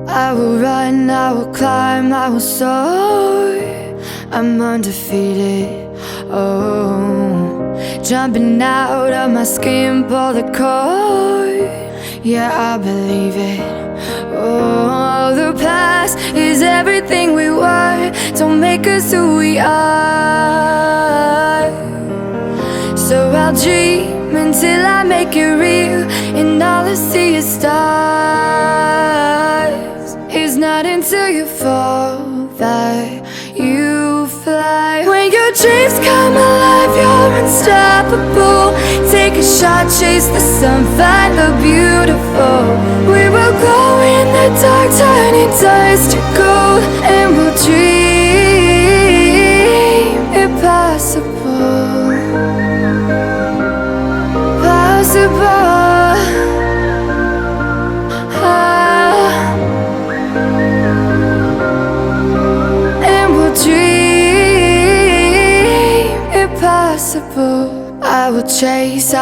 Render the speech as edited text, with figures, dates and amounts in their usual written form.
I will run, I will climb, I will soar. I'm undefeated, oh. Jumping out of my skin, pull the cord. Yeah, I believe it. Oh, the past is everything we were. Don't make us who we are. So I'll dream until I make it real, and all I see is stars. It's not until you fall that you fly. When your dreams come alive, you're unstoppable. Take a shot, chase the sun, find the beautiful. We will glow in the dark, turning dust to gold, and we'll dream impossible. And we'll dream impossible. I will chase